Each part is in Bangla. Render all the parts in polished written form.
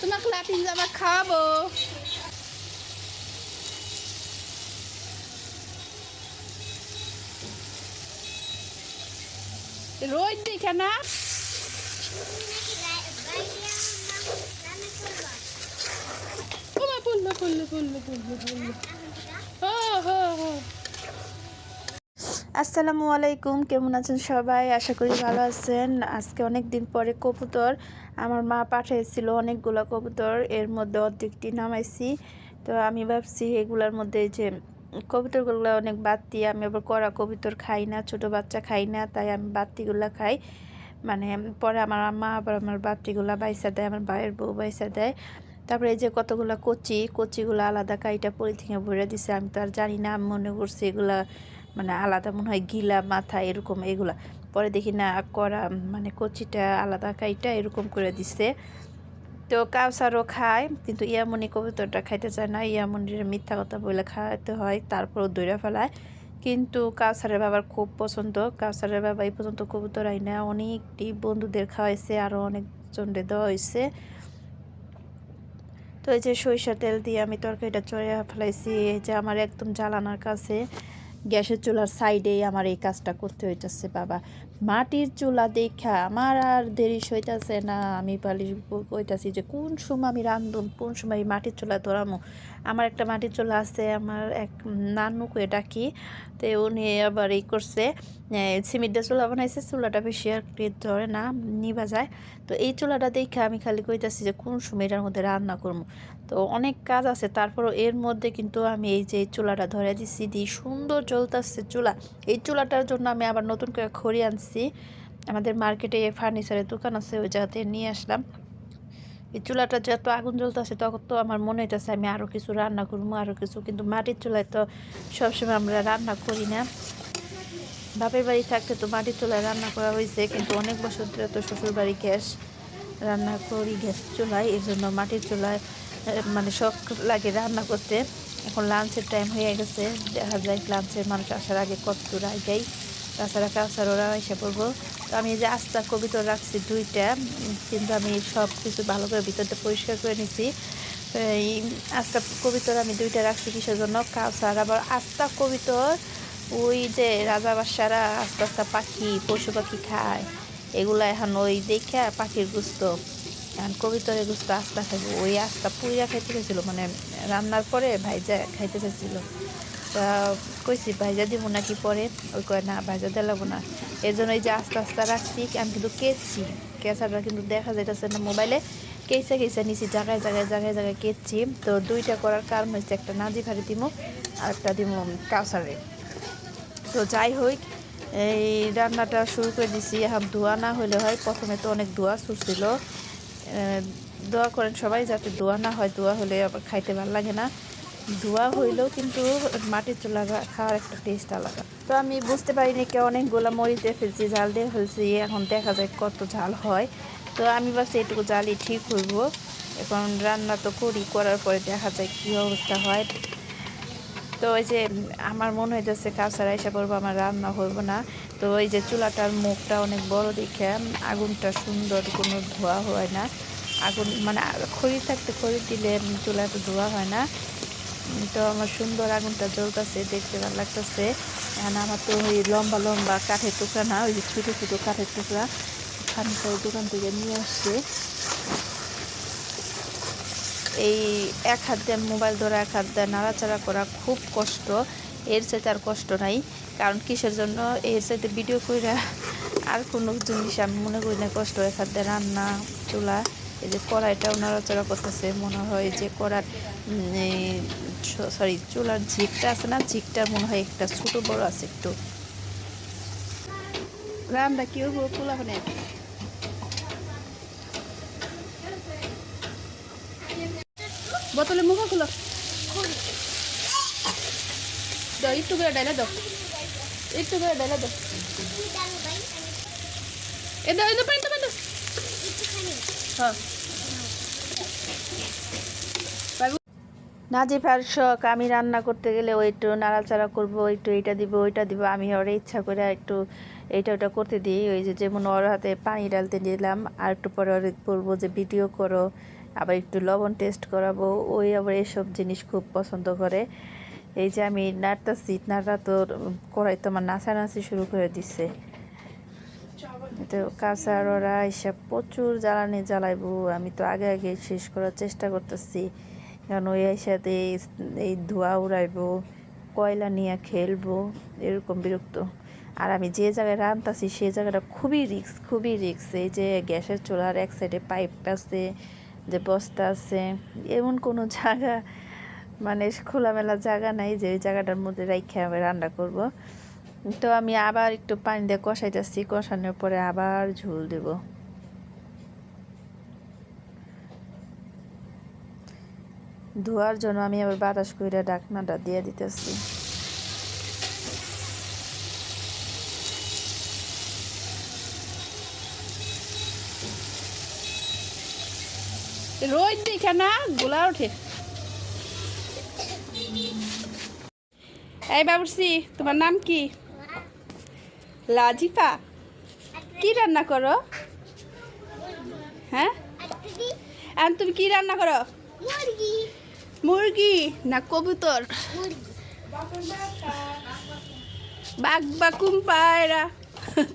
তোমাকে লাঠিন জামা খাওয়াবো। রোজ দেখে না পড়লো পড়লো পড়লো পড়লো পড়লো। আসসালামু আলাইকুম, কেমন আছেন সবাই? আশা করি ভালো আছেন। আজকে অনেক দিন পরে কবুতর আমার মা পাঠিয়েছিল, অনেকগুলো কবুতর, এর মধ্যে অর্ধেকটি নামাইছি। তো আমি ভাবছি এগুলার মধ্যে যে কবুতরগুলো অনেক বাড়তি, আমি আবার কড়া কবুতর খাই না, ছোট বাচ্চা খাই না, তাই আমি বাড়তিগুলো খাই। মানে পরে আমার আম্মা আবার আমার বাড়তিগুলো বাইসা দেয়, আমার ভাইয়ের বউ বাইসা দেয়। তারপরে এই যে কতগুলো কচিগুলো আলাদা কাইটা পলিথিনে ভরে দিছে, আমি তো আর জানি না, আমি মনে করছি এগুলা মানে আলাদা মনে হয় গিলা মাথা এরকম, এগুলা পরে দেখি না করা, মানে কচিটা আলাদা কাইটা এরকম করে দিছে। তো কাউসারও খায়, কিন্তু ইয়ামনি কবুতরটা খাইতে চায় না, ইয়ামনির মিথ্যা কথা বলে খাওয়াতে হয়, তারপরও দৌড়ে ফেলায়। কিন্তু কাউসারের বাবার খুব পছন্দ, কাউসারের বাবা এই পর্যন্ত কবুতর আইনা অনেকটি বন্ধুদের খাওয়াইছে, আরও অনেকজনকে দেওয়া হয়েছে। তো এই যে সরিষার তেল দিয়ে আমি তরকারিটা চড়িয়ে ফেলাইছি। এই যে আমার একদম জ্বালানার কাছে গ্যাসের চুলার সাইডেই আমার এই কাজটা করতে হইতেছে। বাবা, মাটির চুলা দেখা আমার আর দেরি সইতেছে না। আমি পালি কইতাছি যে কোন সময় আমি রান্ধুম, কোন সময় এই মাটির চুলা ধরামো। আমার একটা মাটির চুলা আছে, আমার এক নানুকে ডাকি, তো উনি আবার এই করছে সিমেন্টের চুলা বানাইছে, চুলাটা বেশি আর কি ধরে না, নিভা যায়। তো এই চুলাটা দেখে আমি খালি কইতাছি যে কোন সময় এটার মধ্যে রান্না করবো। তো অনেক কাজ আছে, তারপরও এর মধ্যে কিন্তু আমি এই যে চুলাটা ধরে দিছি, দিয়ে সুন্দর জ্বলতেছে চুলা। এই চুলাটার জন্য আমি আবার নতুন করে খড়ি আনছি, আমাদের মার্কেটে ফার্নিচারের দোকান আছে, ওই জায়গাতে নিয়ে আসলাম। এই চুলাটা যত আগুন জ্বলতেছে তখন তো আমার মনে হইতেছে আমি আরও কিছু রান্না করবো, আরও কিছু, কিন্তু মাটির চুলায় তো সবসময় আমরা রান্না করি না। বাপের বাড়ি থাকতে তো মাটির চুলায় রান্না করা হয়েছে, কিন্তু অনেক বছর ধরে তো শ্বশুর বাড়ি গ্যাস রান্না করি, গ্যাস চুলায়, এই জন্য মাটির চুলায় মানে শখ লাগে রান্না করতে। এখন লাঞ্চের টাইম হয়ে গেছে, দেখা যায় লাঞ্চের মানুষ আসার আগে কত দূর আগেই, তাছাড়া কাউসার ওরা এসে পড়বো। তো আমি এই যে আস্তা কবিতর রাখছি দুইটা, কিন্তু আমি সব কিছু ভালো করে ভিতরটা পরিষ্কার করে নিছি। এই আস্তা কবিতর আমি দুইটা রাখছি কিসের জন্য, কাউসার আবার আস্তা কবিতর ওই যে রাজা বাদশারা আস্তে আস্তে পাখি পশু পাখি খায়, এগুলা এখন ওই দেখে পাখির গুস্ত, এখন কবিতরের গুস্ত আস্তা খাইব, ওই আস্তা পুড়িয়া খাইতে চাইছিল, মানে রান্নার পরে ভাইজা খাইতে চাইছিল। তা কইছি ভাইজা দিব নাকি পরে, ওই কয় না ভাইজা দেলাবো না, এর জন্য এই যে আস্তে আস্তে রাখছি। আমি কিন্তু কেচছি, কেঁচাটা কিন্তু দেখা যাইতেছে না মোবাইলে, কেঁচা কেঁচা নিছি, জায়গায় জায়গায় জায়গায় জায়গায় কেচছি। তো দুইটা করার কারণ হচ্ছে একটা নাজি ভারি দিমু আর একটা দিমু কাউসারে। তো যাই হোক, এই রান্নাটা শুরু করে দিছি। এখন ধোয়া না হলে হয়, প্রথমে তো অনেক ধোয়া ছুটছিল। দোয়া করেন সবাই যাতে ধোয়া না হয়, ধোয়া হলে আবার খাইতে ভালো লাগে না। ধোয়া হইলেও কিন্তু মাটির চুলা খাওয়ার একটা টেস্ট আলাদা। তো আমি বুঝতে পারিনি কেউ অনেকগুলো মরিচ দিয়ে ফেলছি, ঝাল দিয়ে ফেলছি, এখন দেখা যায় কত ঝাল হয়। তো আমি ভাবছি এটুকু ঝালই ঠিক হইব। এখন রান্না তো করি, করার পরে দেখা যায় কী অবস্থা হয়। তো ওই যে আমার মনে হইতেছে কাছাড়া এসে পড়বো, আমার রান্না হইব না। তো ওই যে চুলাটার মুখটা অনেক বড় দেখে আগুনটা সুন্দর, কোনো ধোয়া হয় না। আগুন মানে খড়ি থাকতে খড়ি দিলে চুলাটা ধোয়া হয় না। তো আমার সুন্দর আগুনটা জ্বলতেছে, দেখতে ভালো লাগতেছে। এখন আমার তো ওই লম্বা লম্বা কাঠের টুকরা না, ওই যে ছোটো ছোটো কাঠের টুকরা ফার্নিচারের দোকান থেকে নিয়ে আসছে। এই এক হাত দিয়ে মোবাইল ধরা, এক হাত দিয়ে নাড়াচাড়া করা খুব কষ্ট, এর চাইতে আর কষ্ট নাই। কারণ কিসের জন্য, এর চাইতে ভিডিও করে আর কোনো জিনিস আমি মনে করি না কষ্ট। এক হাত দিয়ে রান্না, চুলা, এই যে কড়াইটাও নাড়াচাড়া করতেছে, মনে হয় যে কড়ার সরি চুলার ঝিকটা আছে না, ঝিকটার মনে হয় একটা ছোটো বড় আছে একটু। রান্না কি হবো পোলা মানে বোতলে মুখ খুলো, দাও একটু করে ডাইলা দাও, একটু করে ডাইলা দাও, এ দাও এ দাও পানি দাও, পানি দাও। হ্যাঁ নাজিফার শখ, আমি রান্না করতে গেলে ওই একটু নাড়াচাড়া করবো, একটু এইটা দিব ওইটা দিব, আমি ওর ইচ্ছা করে একটু এইটা ওটা করতে দিই। ওই যে যেমন ওর হাতে পানি ঢালতে দিলাম, আর একটু পরে ওর বলবো যে ভিডিও করো, আবার একটু লবণ টেস্ট করাবো। ওই আবার এসব জিনিস খুব পছন্দ করে। এই যে আমি নাড়তাছি, নাড়া তো কড়াই তো আমার নাচানাচি শুরু করে দিচ্ছে। তো কাঁচার ওরা এসব প্রচুর জ্বালানি জ্বালাইবো, আমি তো আগে আগে শেষ করার চেষ্টা করতেছি, কারণ ওই সাথে এই ধোঁয়া উড়াইবো, কয়লা নিয়ে খেলবো, এরকম বিরক্ত। আর আমি যে জায়গায় রাঁধতাছি সেই জায়গাটা খুবই রিস্ক, খুবই রিস্ক। এই যে গ্যাসের চুলার এক সাইডে পাইপ আছে, যে বস্তা আছে, এমন কোনো জায়গা মানে খোলামেলা জায়গা নাই যে ওই জায়গাটার মধ্যে রাইখে আমি রান্না করব। তো আমি আবার একটু পানি দিয়ে কষাইতেছি, কষানোর পরে আবার ঝোল দেব। ধোয়ার জন্য আমি আবার বাতাস কইরা ঢাকনাটা দিয়ে দিতেছি। রোজ দেখে না গোলা ওঠে। এই বাবুর্চি, তোমার নাম কি? লাজিফা। কি রান্না করো? হ্যাঁ, এখন তুমি কি রান্না করো? মুরগি না কবুতর? বাঘ বাকুম পায়রা,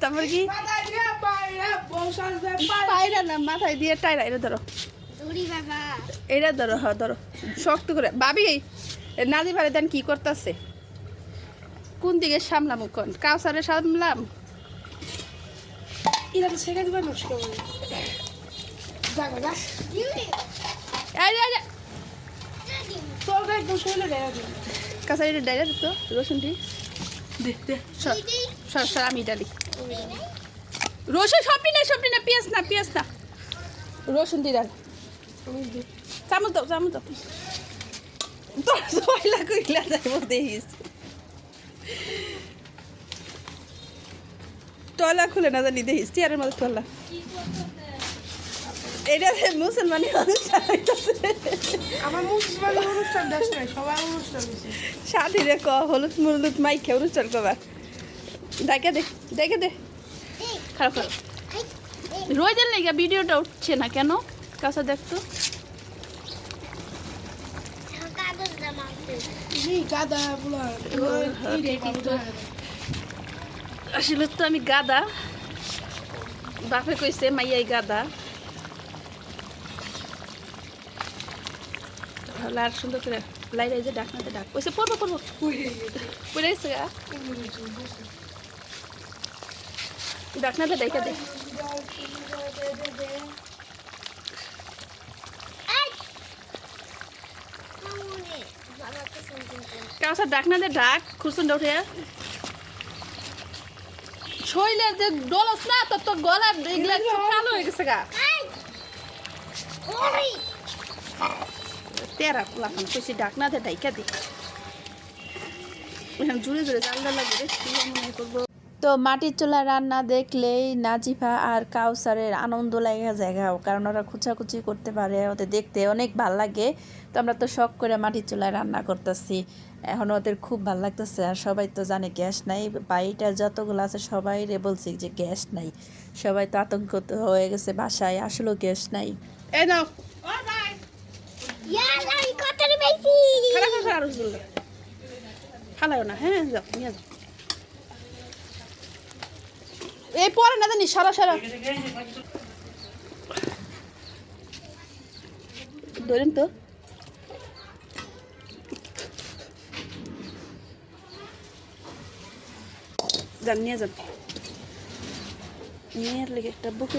তারপর কি পায়রা না মাথায় দিয়ে টায়রা। এটা ধরো, এটা ধরো, হ্যাঁ ধরো শক্ত করে। ভাবি নাজি ভাই দেন কি করতেছে? কোন দিকে সামলাম? কোন কাউসারে সামলাম? কাছারি ডাইরা দিত রসুনটি আমি ডালি রসুন সবটি না পেঁয়াজ না রসুন দিয়ে ডাল। চামচ দাও পয়লা কইলা যাইব দেখিস। টলা খুলে না জানি দেখিস চেয়ারের মধ্যে টলা। এটা মুসলমানি অনুষ্ঠান হইতেছে। সাথী রে ক হলুদ মুলুদ মাইকে অনুষ্ঠান কবা। দেখে দে খারাপ রোজের লেগে ভিডিওটা উঠছে না কেন? কাছে দেখতো আসলে তো আমি গাদা, বাপে কইছে মাইয়াই গাদা। আর সুন্দর করে লাইট যে ডাকনাতে ডাক ওইসে পড়বো পড়ে গেছে গা। ডাকনাতে দেখে দে। কাউসার ডাকনাতে ডাক খুরসুনটা উঠে শৈলের যে ডলস না তোর গলার এগুলা কালো হয়ে গেছে গা। তেরা লাফান কইছি ডাকনাতে ডাইকা দি জুড়ে জালদা লাগে মনে করবো। তো মাটির চুলা রান্না দেখলেই নাজিফা আর কাউসারের আনন্দ লাগা জায়গা, কারণ ওরা খুচাখুচি করতে পারে, ওদের দেখতে অনেক ভাল লাগে। তো আমরা তো শখ করে মাটির চুলায় রান্না করতেছি, এখন ওদের খুব ভাল লাগতেছে। আর সবাই তো জানে গ্যাস নাই, বাড়িটা যতগুলো আছে সবাই রে বলছি যে গ্যাস নাই, সবাই তো আতঙ্ক হয়ে গেছে বাসায়, আসলেও গ্যাস নাই। এই নাও খালাও না, হ্যাঁ যাও নিয়ে যাও। এই পরে না জানি সারা ধরেন তো যান নিয়ে যান, নিয়ে লেগে একটা বুকে